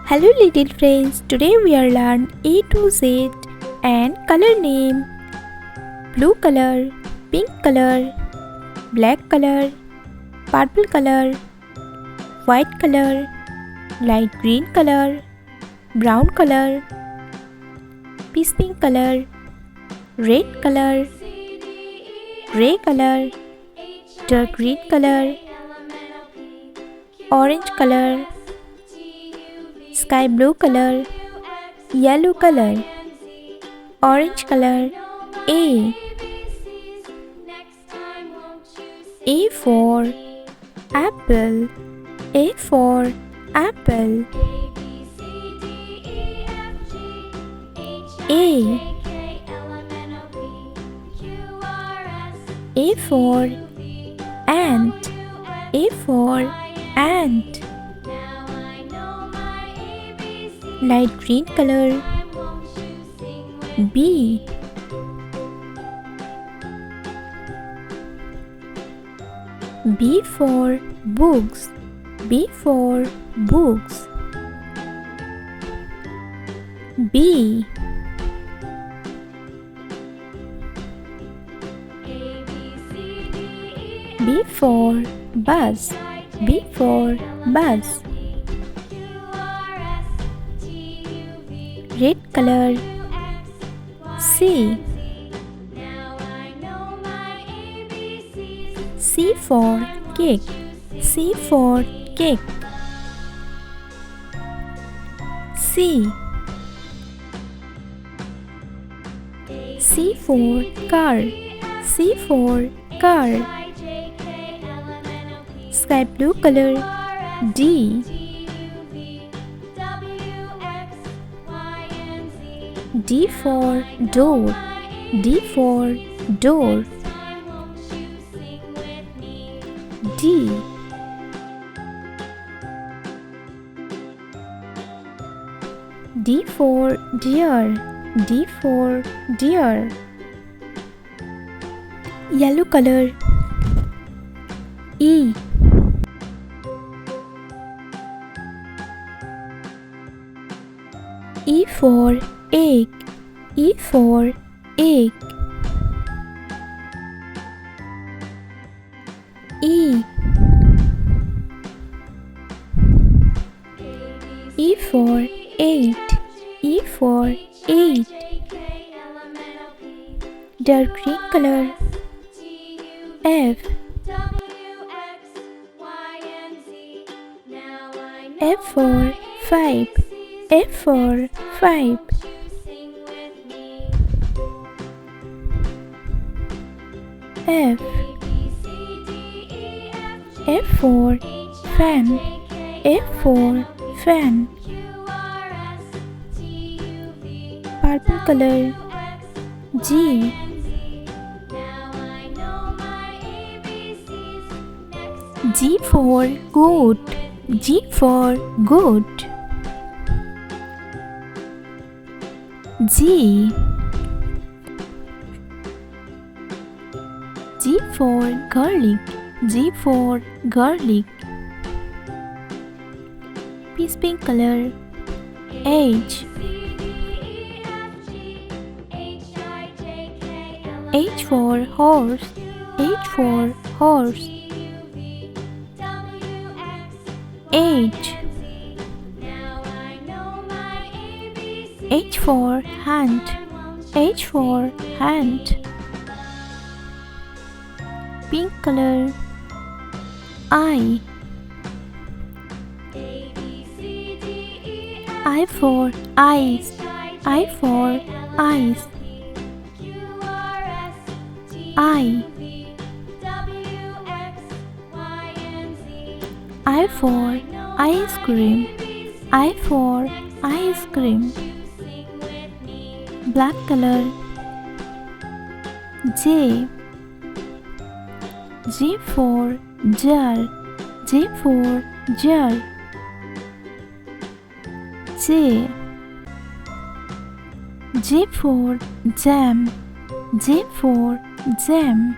Hello little friends, today we are learn A to Z and color name. Blue color, pink color, black color, purple color, white color, light green color, brown color, peach pink color, red color, gray color, dark green color, orange color, sky blue color, yellow color, orange color. A for apple, A for apple. A for ant, A for ant. Light green color. B for books, B for books. B for bus, B for bus. Red color. C for cake, C for cake. C for car, C for car. Sky blue color. D for door, D for door. D for deer, D for deer. Yellow color. E for egg, E for egg. E for eight, E for eight. Dark green color. F for five, F for five. F for fan, F for fan. Purple color. G for goat, G for goat. G for garlic, G for garlic. Peach pink color. H for horse, H for horse. H for hand, H for hand. Pink color. I for eyes, I for eyes. I for ice cream, I for ice cream. Black color. J for jar, J for jar. J for jam, J for jam.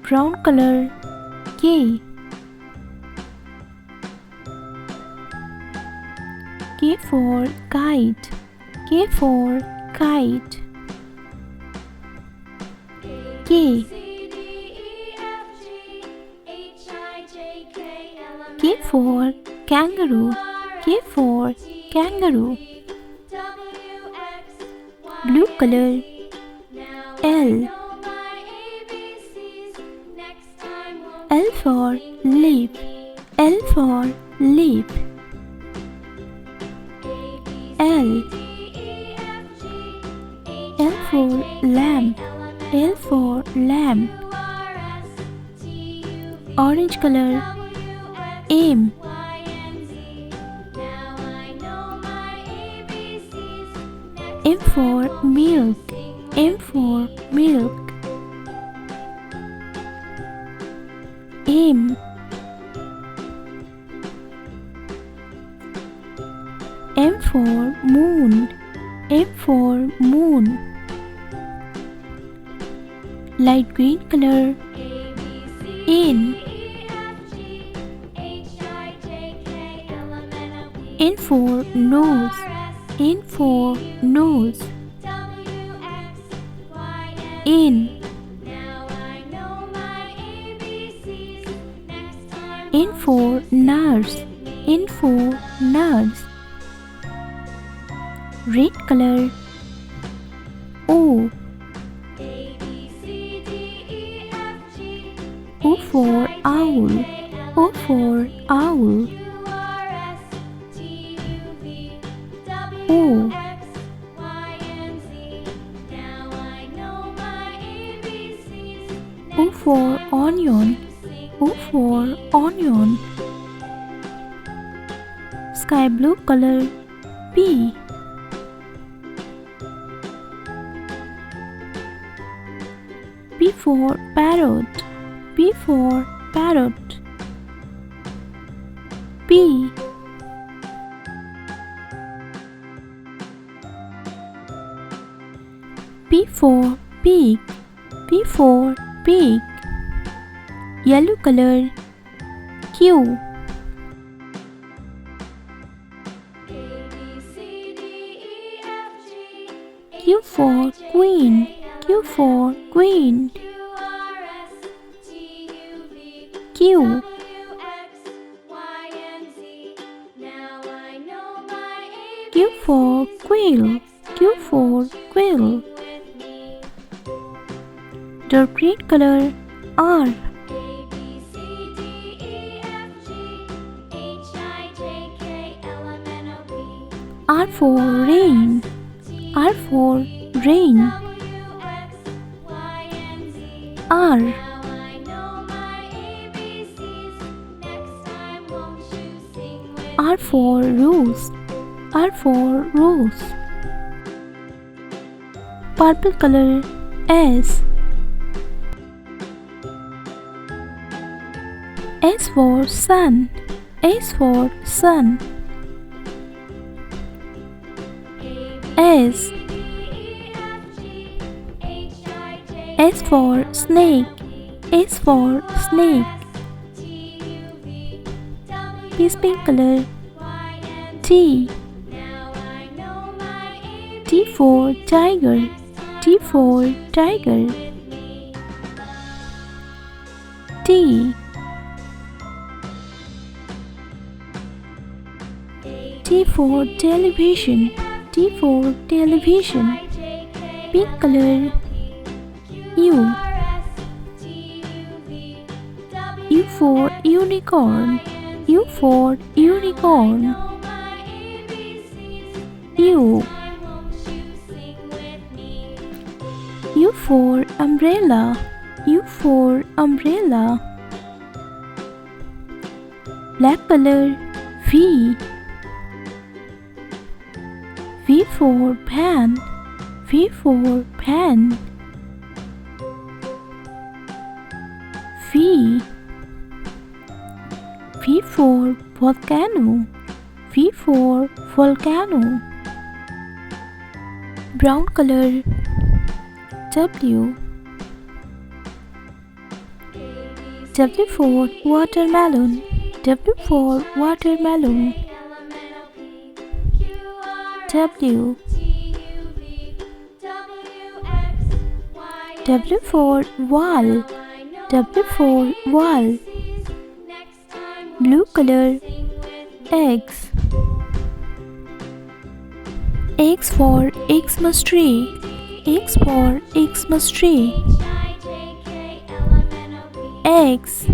Brown color. K K for kite. K for kite. K. K for kangaroo. K for kangaroo. Blue color. L. L for leaf. L for leaf. L. L for lamp. L for lamp. Orange color. M. M for milk. M for milk. M. M for moon. M for moon. Light green color. N. N for nose. N for nose. N. N for nurse. N for nurse. Red color. O. O for owl. O for owl. O. O for onion. O for onion. Sky blue color. P. P for parrot. P for parrot. P. P for pig. P for pig. Yellow color. Q. Q for queen. Q for queen. Q. Q for quill. Q for quill. Dark green color. R. R for rain. R for rain. R. R for rose. R for rose. Purple color. S. S for sun. S for sun. S. S for snake. S for snake. Peace pink color. T. T for tiger. T for tiger. T. T for television. T for television. Pink color. U. U for unicorn. U for unicorn. U. U for umbrella. U for umbrella. Black color. V. V for pan. V for pan. V. V for volcano. V for volcano. Brown color. W. W for watermelon. W for watermelon. W. W for wall. W for wall. Blue color. X. X for Xmas tree. X for Xmas tree. X.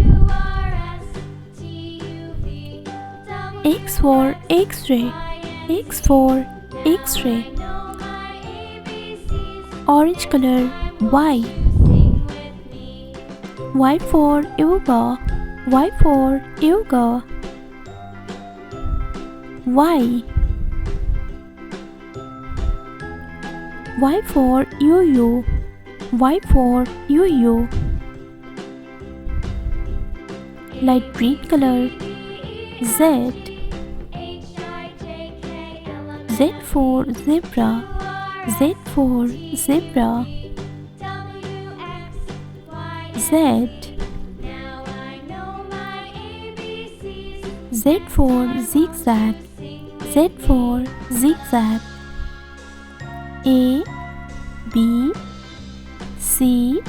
X for X-ray. X for X-ray. Orange color. Y. Y for yoga. Y for yoga. Y. Y for yo-yo. Y for yo-yo. Light green color. Z. Z for zebra. Z for zebra. Z. Z for zigzag. Z for zigzag. A, B, C,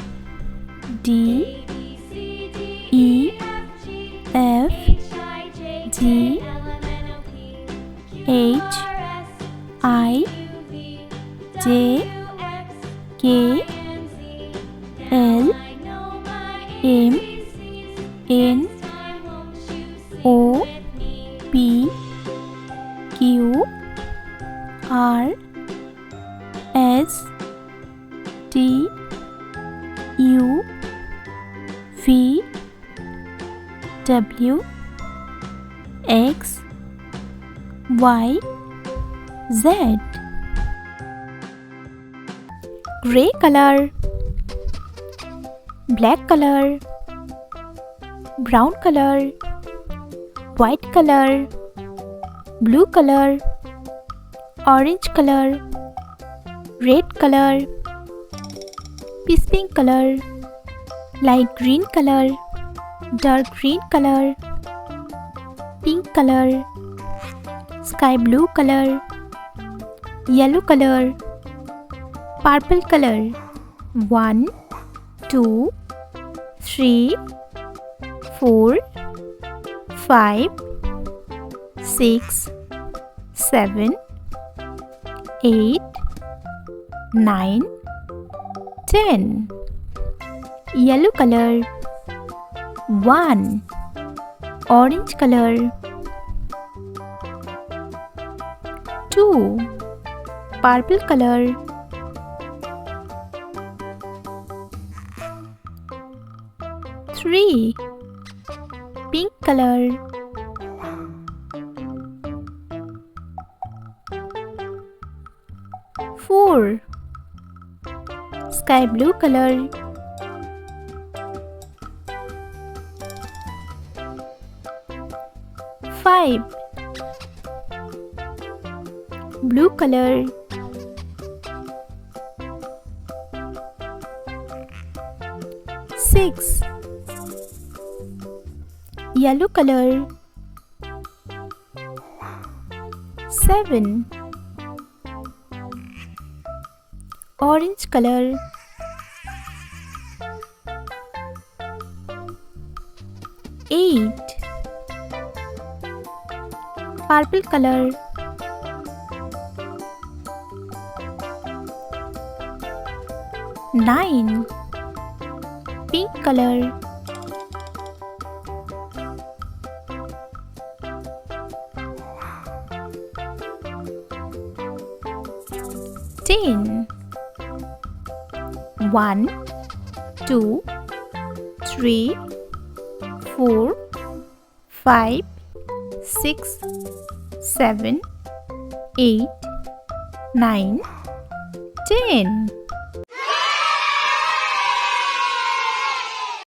D, E, F, G, H, I, J, K, L, M, N, O, P, Q, R, S, T, U, V, W, X, Y, Z. Gray color, black color, brown color, white color, blue color, orange color, red color, peach pink color, light green color, dark green color, pink color, sky blue color, yellow color, purple color. 1, 2, 3, 4, 5, 6, 7, 8, 9, 10. Yellow color. 1. Orange color. 2. Purple color. 3. Pink color. 4. Sky blue color. 5. Blue color. 6. Yellow color. 7. Orange color. 8. Purple color. 9. Pink color. 10. 1, 2, 3, 4, 5, 6, 7, 8, 9, 10.